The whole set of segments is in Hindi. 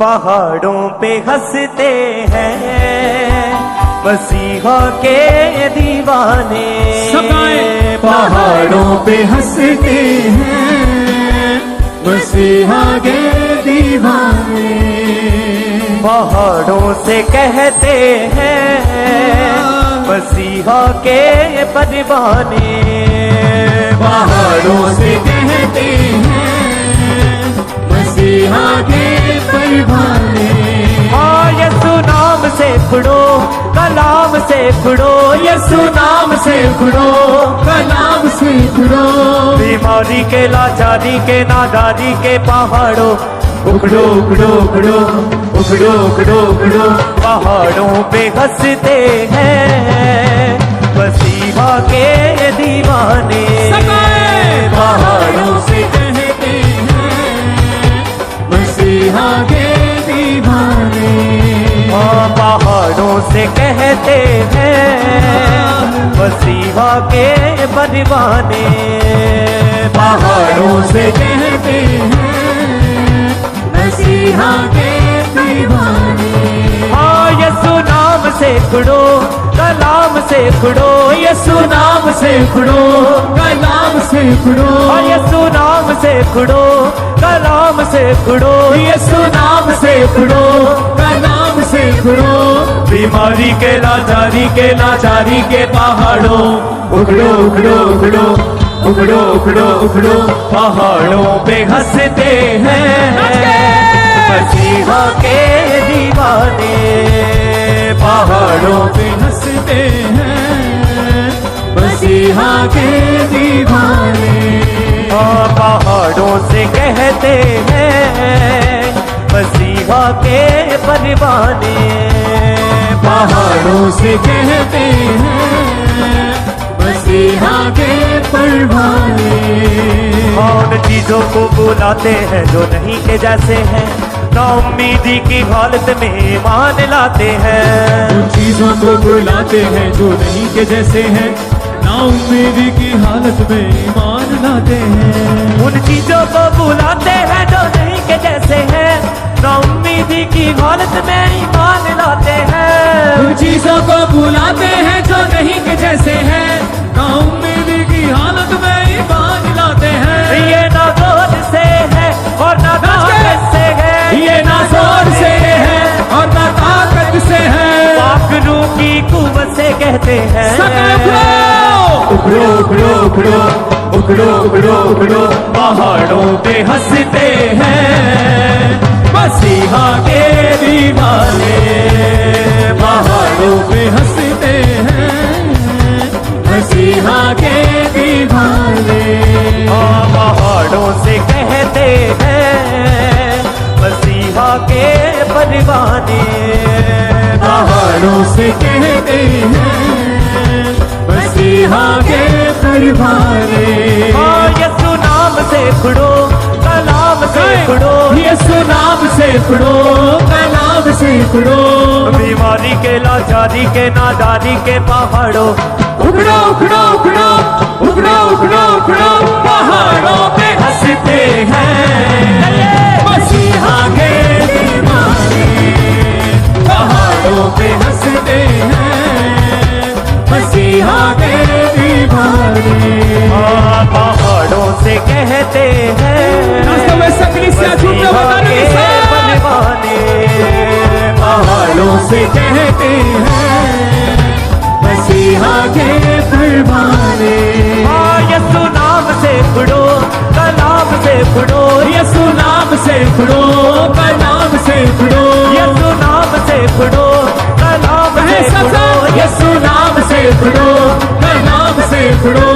पहाड़ों पे हंसते हैं मसीहा के दीवाने। पहाड़ों पे हंसते हैं मसीहा के दीवाने। पहाड़ों से कहते हैं मसीहा के परवाने। पहाड़ों से कहते हैं मसीहा के परवाने। हाँ यीशु नाम से खुड़ो कलाम से खुड़ो, यीशु नाम से खुड़ो कलाम से खुड़ो। बीमारी के लाचारी के नादारी के पहाड़ों उखड़ो उखड़ो उखड़ो उखड़ो उखड़ो उखड़ो। पहाड़ों पे हंसते हैं मसीहा के दीवाने। पहाड़ों से कहते हैं मसीहा के दीवाने। पहाड़ों से कहते हैं मसीहा के परवाने। पहाड़ों से कहते हैं मसीहा के दीवाने। हाँ यीशु नाम से खुड़ो कलाम से खुड़ो, यीशु नाम से खुड़ो कलाम से खुड़ो। हाँ यीशु नाम से खुड़ो कलाम से खुड़ो, यीशु नाम से खुड़ो कलाम से खुड़ो। बीमारी के लाचारी के पहाड़ों उखड़ो उखड़ो उखड़ो उखड़ो उखड़ो उखड़ो। पहाड़ों पे हंसते हैं मसीहा के दीवाने। पहाड़ों पे हंसते हैं मसीहा के दीवाने। पहाड़ों से कहते हैं मसीहा के परवाने। पहाड़ों से कहते हैं मसीहा के परवाने। उन चीजों को बुलाते हैं जो नहीं के जैसे हैं, ना उम्मीदी की हालत में ईमान लाते हैं। उन चीजों को बुलाते हैं जो नहीं के जैसे हैं, ना उम्मीदी की हालत में ईमान लाते हैं। उन चीजों को बुलाते हैं जो नहीं के जैसे हैं, ना उम्मीदी की हालत में ईमान लाते हैं। उन चीजों को बुलाते हैं जो नहीं के जैसे हैं, ना उम्मीदी की हालत में ईमान लाते हैं। ये ना जोर से है और ना ताकत से है, ये ना जोर से है और ना ताकत से है। पाक रूह की कुव्वत से कहते हैं उखड़ो उखड़ो उखड़ो उखड़ो उखड़ो उखड़ो। पहाड़ों पे हंसते हैं मसीहा के दीवाने। पहाड़ों पे हंसते हैं मसीहा के दीवाने। पहाड़ों से कहते हैं मसीहा के परवाने। पहाड़ों से कहते हैं मसीहा के परवाने। यीशु नाम से खुड़ो कलाम से खुड़ो, यीशु नाम से खुड़ो कलाम से खुड़ो। बीमारी के लाचारी के नादारी के पहाड़ों उखड़ो उखड़ो उखड़ो उखड़ो उखड़ो उखड़ो। पहाड़ों पे हंसते हैं मसीहा के दीवाने। पहाड़ों पे हंसते हैं मसीहा के दीवाने। पहाड़ों से कहते हैं मसीहा के परवाने। पहाड़ों से कहते हैं मसीहा के परवाने। यीशु नाम से खुड़ो कलाम से खुड़ो, यीशु नाम से खुड़ो कलाम से खुड़ो। यीशु नाम से खुड़ो कलाम से खुड़ो, यीशु नाम से खुड़ो कलाम से खुड़ो।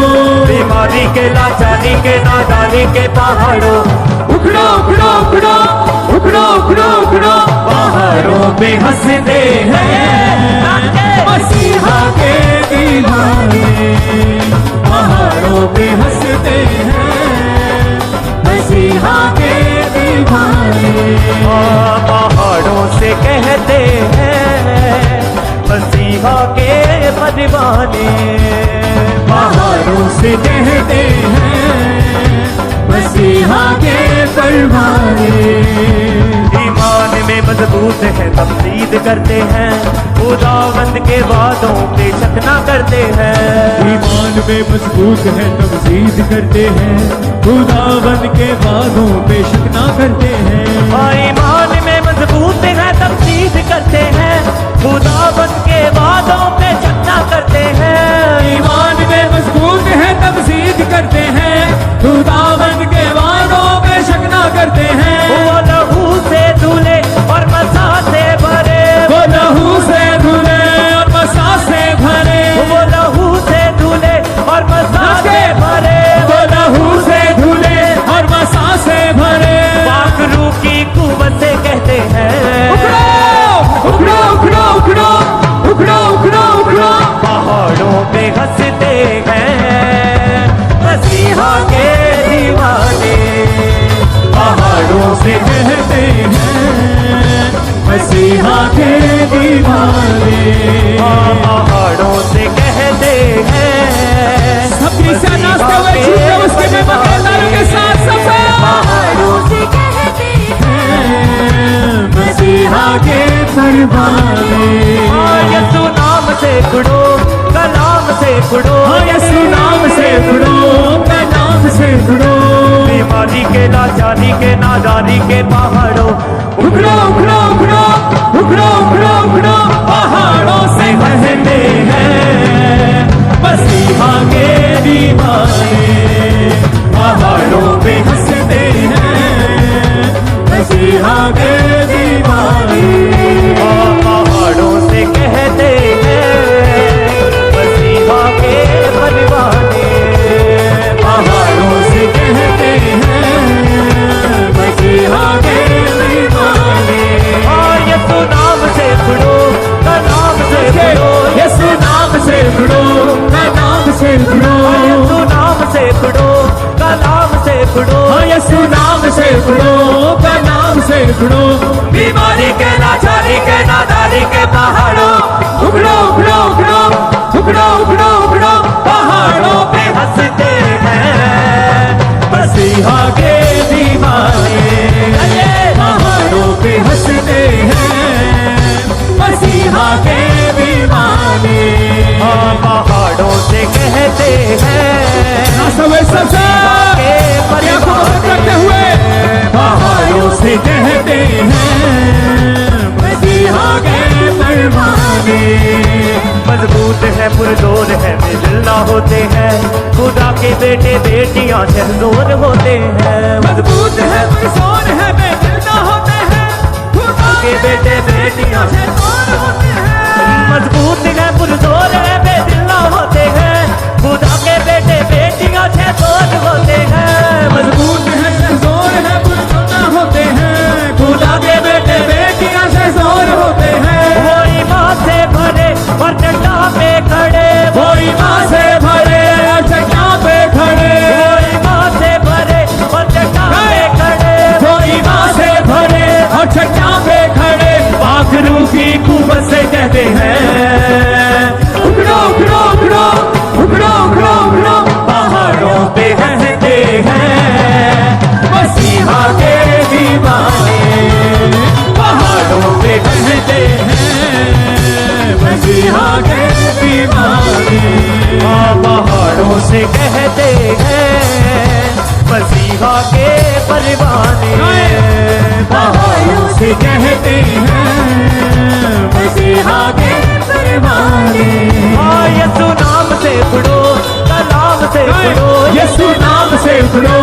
बीमारी के लाचारी के नादारी के पहाड़ों उखड़ो उखड़ो उखड़ो उखड़ो उखड़ो उखड़ो। पहाड़ों पे हंसते हैं मसीहा के दीवाने। पहाड़ों पे हंसते हैं मसीहा के दीवाने। पहाड़ों से कहते हैं मसीहा के परवाने। पहाड़ों से कहते हैं मसीहा के परवाने। ईमान मजबूत है तमजीद करते हैं, खुदावंद के वादों पे शक ना करते हैं। ईमान में मजबूत है तमजीद करते हैं, खुदावंद के वादों पे शक ना करते हैं। ईमान में मजबूत है तमजीद करते हैं, खुदावंद के वादों पे शक ना करते हैं। ईमान में मजबूत है तमजीद करते हैं, खुदावंद के वादों पे शक ना करते हैं। वो लहू से धुले और मसा से भरे, वो लहू से धुले और मसा से भरे, वो लहू से धुले और मसा से भरे, वो लहू से धुले और मसा से भरे। पाक रूह की कुव्वत से कहते हैं, उखड़ो उखड़ो उखड़ो उखड़ो उखड़ो उखड़ो। पहाड़ों पे हंसते हैं मसीहा के दीवाने। पहाड़ों से कहते हैं मसीहा के दीवाने। पहाड़ों से कहते हैं सब क्रिश्चियन नाचते हुए झूठे उसके में मकेदारों के साथ सबसे पहाड़ों से कहते हैं मसीहा के परवाने। यीशु नाम से जुड़ो, कलाम से जुड़ो, यीशु नाम से जुड़ो, नाम से जुड़ो। बीमारी के लाचारी के नादारी के पहाड़ों उखड़ो उखड़ो उखड़ो उखड़ो उखड़ो उखड़ो। पहाड़ों से कहते हैं मसीहा के दीवाने। पहाड़ों पे हंसते हैं मसीहा के दीवाने। पहाड़ों से कहते हैं मसीहा के परवाने। पहाड़ों से कहते हैं मसीहा के दीवाने। यीशु नाम से जुड़ो, कलाम से जुड़ो, यीशु नाम से जुड़ो, नाम से जुड़ो। यीशु नाम से जुड़ो, कलाम से जुड़ो, यीशु नाम से जुड़ो, नाम से जुड़ो। बीमारी के लाचारी के नादारी के पहाड़ों उखड़ो उखड़ो उखड़ो उखड़ो उखड़ो उखड़ो। पहाड़ों पे हंसते हैं मसीहा के दीवाने। पहाड़ों पे हंसते हैं मसीहा के दीवाने। पहाड़ों से कहते हैं सबसे करते हुए पहाड़ों से कहते हैं मसीहा के परवाने। मजबूत है पुरजोर है बेदिल ना होते हैं, खुदा के बेटे बेटियां शहजोर होते हैं। मजबूत है पुरजोर है बेदिल ना होते हैं, खुदा के बेटे बेटियां शहजोर होते हैं। मजबूत है पुरजोर है बेदिल ना होते हैं, खुदा के बेटे बेटियां शहजोर होते हैं। मजबूत है शहजोर है पुरजोर ना होते हैं, खुदा के बेटे बेटियां शहजोर होते हैं। वो ईमान से भरे और चट्टान पे खड़े, वो ईमान से भरे और चट्टान पे खड़े। वो ईमान से भरे और चट्टान पे खड़े, वो ईमान से भरे और चट्टान पे खड़े। पाक रूह की कुव्वत से कहते हैं उखड़ो उखड़ो उखड़ो उखड़ो उखड़ो उखड़ो। पहाड़ों पे हंसते हैं मसीहा के दीवाने। पहाड़ों पे कहते हैं मसीहा के दीवाने। पहाड़ों से कहते हैं मसीहा के परवाने। पहाड़ों से कहते हैं मसीहा के परवाने। यीशु नाम से जुड़ो, कलाम से जुड़ो, यीशु नाम से जुड़ो,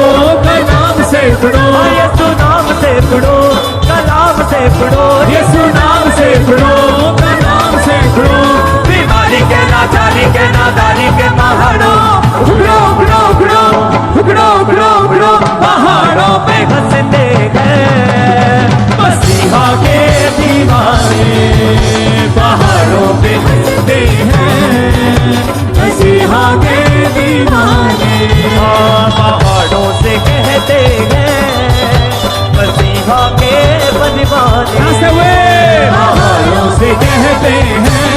नाम से जुड़ो। यीशु नाम से जुड़ो, कलाम से जुड़ो, यीशु नाम से जुड़ो, नाम से जुड़ो। बीमारी के लाचारी के नादारी के पहाड़ों उखड़ो उखड़ो उखड़ो उखड़ो उखड़ो उखड़ो। पहाड़ों पे हंसते हैं मसीहा के दीवाने। पहाड़ों पे हंसते हैं मसीहा के दीवाने। पहाड़ों से कहते हैं मसीहा के परवाने। पहाड़ों से कहते हैं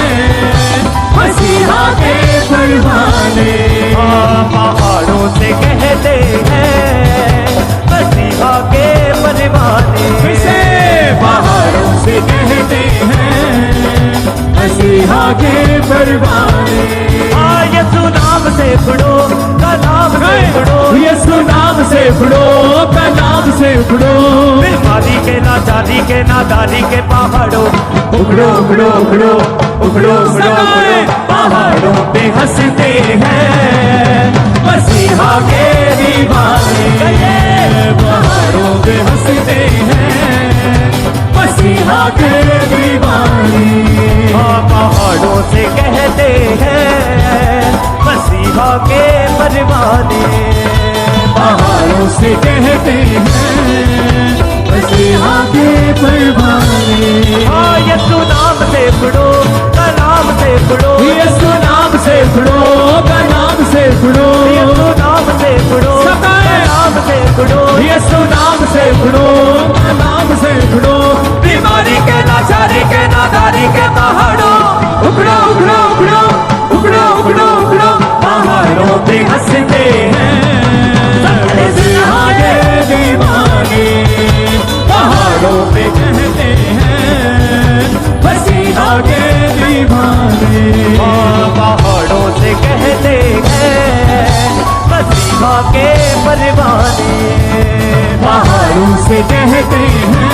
मसीहा के परवाने। पहाड़ों से कहते हैं मसीहा के परवाने। पहाड़ों से हैं मसीहा के परवाने। यीशु नाम से पढ़ो, कलाम से पढ़ो, यीशु नाम से पढ़ो, कलाम से पढ़ो। बीमारी के लाचारी के नादारी के पहाड़ों उखड़ो उखड़ो उखड़ो उखड़ो उखड़ो उखड़ो पहाड़ों पे हंसते हैं मसीहा के दीवाने। पहाड़ों पे हंसते हैं मसीहा के दीवाने। पहाड़ों से कहते हैं मसीहा के परवाने। पहाड़ों से कहते हैं मसीहा के परवाने। यीशु नाम से पढ़ो, कलाम से पढ़ो, यीशु नाम से पढ़ो, कलाम से पढ़ो। यीशु नाम से पढ़ो, कलाम से पढ़ो, यीशु नाम से पढ़ो, कलाम से पढ़ो। बीमारी के लाचारी के नादारी के पहाड़ों उखड़ो उखड़ो उखड़ो उखड़ो उखड़ो उखड़ो पहाड़ों पे हंसते हैं मसीहा के दीवाने। पहाड़ों पे कहते हैं मसीहा के दीवाने। पहाड़ों से कहते हैं मसीहा के परवाने। पहाड़ों से कहते हैं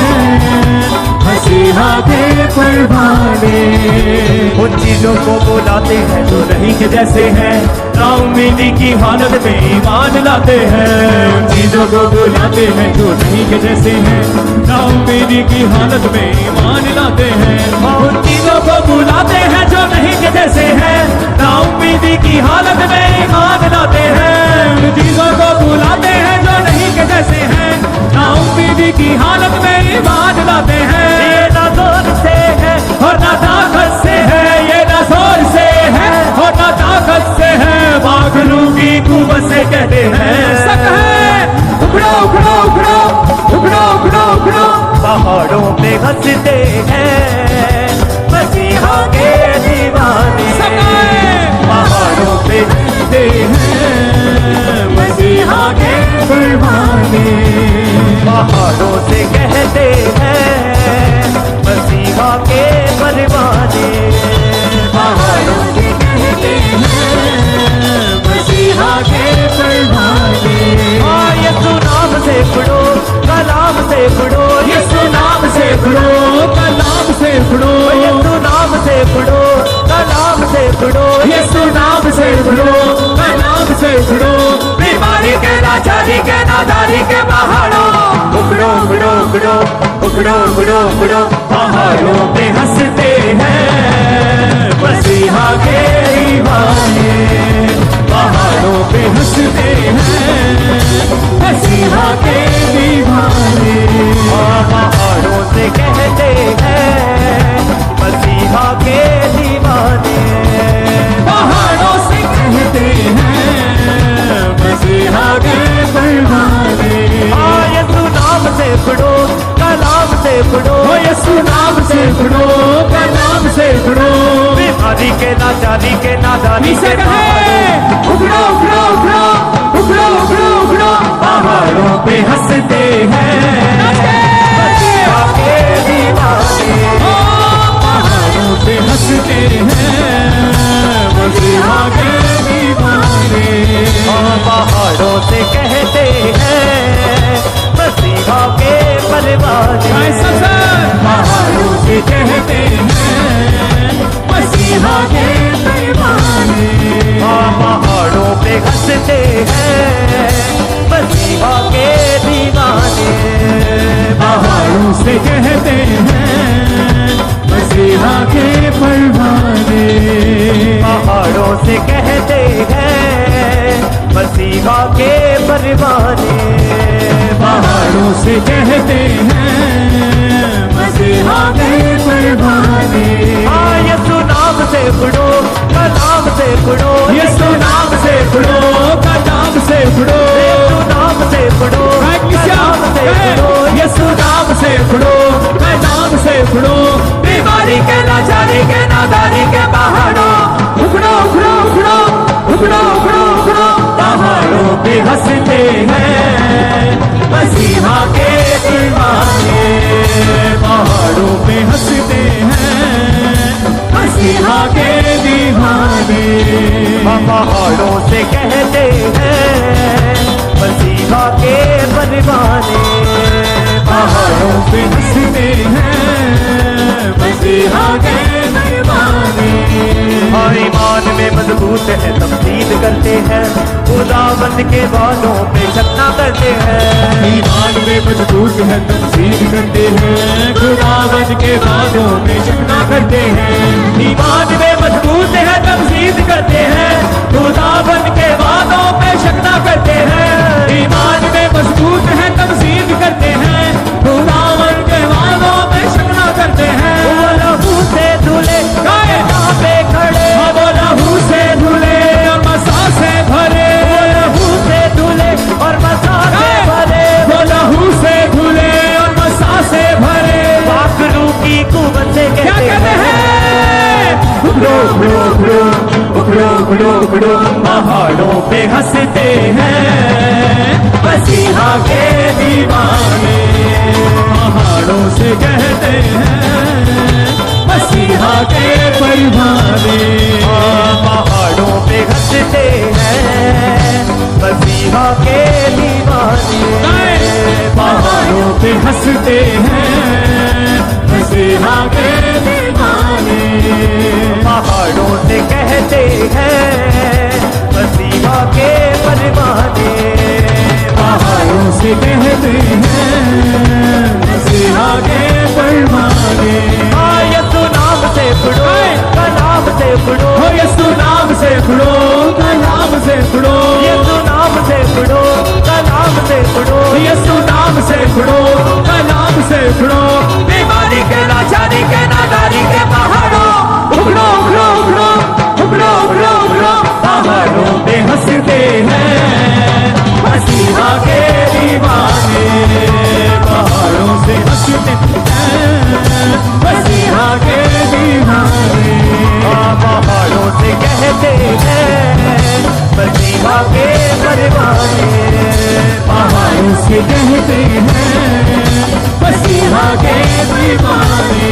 मसीहा के परवाने। उन चीजों को बुलाते हैं जो नहीं के जैसे हैं, नाउमीदी की हालत में ईमान लाते हैं। उन चीजों को बुलाते हैं जो नहीं के जैसे हैं, नाउमीदी की हालत में ईमान लाते हैं। उन चीजों को बुलाते हैं जो नहीं के जैसे हैं, नाउमीदी की हालत में ईमान लाते हैं। उन चीजों को बुलाते हैं जो नहीं के जैसे हैं, नाउमीदी की हालत में ईमान लाते हैं। ये ना जोर से है और ना ताकत से है, ये ना जोर से है और ना ताकत से है, बादलों की कुवत से कहते हैं सक है। उखड़ो उखड़ो उखड़ो उखड़ो उखड़ो उखड़ो पहाड़ों पे हंसते हैं मसीहा के दीवाने। सक है। पहाड़ों पे हंसते हैं मसीहा के परवाने। पहाड़ों से कहते हैं मसीहा के परवाने। पहाड़ों से कहते हैं मसीहा के परवाने। यीशु नाम से पढ़ो, कलाम से पढ़ो, यीशु नाम से पढ़ो, कलाम से पढ़ो। यीशु नाम से पढ़ो, कलाम से पढ़ो, यीशु नाम से पढ़ो, कलाम से पढ़ो। बीमारी के लाचारी के नादारी के पहाड़ों उखड़ो उखड़ो उखड़ो उखड़ो उखड़ो उखड़ो पहाड़ों पे हंसते हैं मसीहा के दीवाने। पहाड़ों पे हंसते हैं मसीहा के दीवाने। पहाड़ों से कहते हैं मसीहा के दीवाने। पहाड़ों से कहते हैं मसीहा के परवाने। यीशु नाम से पढ़ो, कलाम से पढ़ो, यीशु नाम से पढ़ो, कलाम से पढ़ो। बीमारी के लाचारी के नादारी इसे के कहे उखड़ो उखड़ो उखड़ो उखड़ो उखड़ो उखड़ो पहाड़ों पे हंसते हैं मसीहा के दीवाने। पहाड़ों पे हंसते हैं मसीहा के दीवाने। पहाड़ों से कहते हैं मसीहा के परवाने। पहाड़ों से कहते हैं मसीहा के परवाने। पहाड़ों पे हंसते हैं मसीहा के दीवाने। पहाड़ों से कहते हैं मसीहा के परवाने। पहाड़ों से कहते हैं मसीहा के परवाने। पहाड़ों से कहते हैं मसीहा के परवाने। यीशु नाम से पढ़ो, कलाम से पढ़ो, यीशु नाम से पढ़ो, कलाम से पढ़ो। यीशु नाम से पढ़ो, कलाम से पढ़ो, यीशु नाम से पढ़ो, कलाम से पढ़ो। बीमारी के लाचारी के नादारी के पहाड़ों उखड़ो उखड़ो उखड़ो उखड़ो उखड़ो उखड़ो पहाड़ों पे हंसते हैं मसीहा के दीवाने। पहाड़ों पे हंसते हैं खुदावंद के वादों पे शक ना करते हैं। ईमान में मजबूत है तमसीद करते हैं, खुदावंद के वादों में शक ना करते हैं। ईमान में मजबूत है तमसीद करते हैं, खुदावंद के वादों पे शक ना करते हैं। ईमान में मजबूत है तमसीद करते हैं, खुदावंद के वादों में शक ना करते हैं। वो लहू से धुले यहाँ पे खड़े, वो लहू से धुले और मसा से भरे, वो लहू से धुले और मसा से भरे, वो लहू से धुले और मसा से भरे। पाखरू की कुवत से क्या कहते हैं? उखड़ो उखड़ो उखड़ो उखड़ो उखड़ो उखड़ो पहाड़ों पे हंसते हैं मसीहा के दीवाने। पहाड़ों से कहते हैं मसीहा के परवाने। पहाड़ों पे हंसते हैं मसीहा के दीवाने। पहाड़ों पे हंसते हैं मसीहा के दीवाने। पहाड़ों से कहते हैं मसीहा के परवाने। पहाड़ों से कहते हैं मसीहा के परवाने। यीशु नाम से उड़ो कलाम से उड़ो, हो यीशु नाम से उड़ो कलाम से उड़ो, यीशु नाम से उड़ो कलाम से उड़ो, यीशु नाम से उड़ो कलाम से उड़ो। बीमारी के लाचारी के नादारी के पहाड़ों उगड़ो उगड़ो उगड़ो उगड़ो उगड़ो उगड़ो। पहाड़ों पे हंसते हैं मसीहा के दीवाने। पहाड़ों से हंसते हैं मसीहा के दीवाने। पहाड़ों से कहते हैं मसीहा के परवाने। पहाड़ों से कहते हैं मसीहा के दीवाने।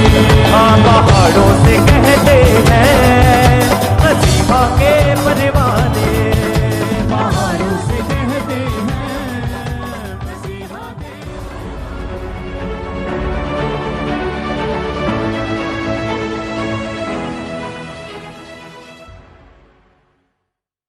पहाड़ों से कहते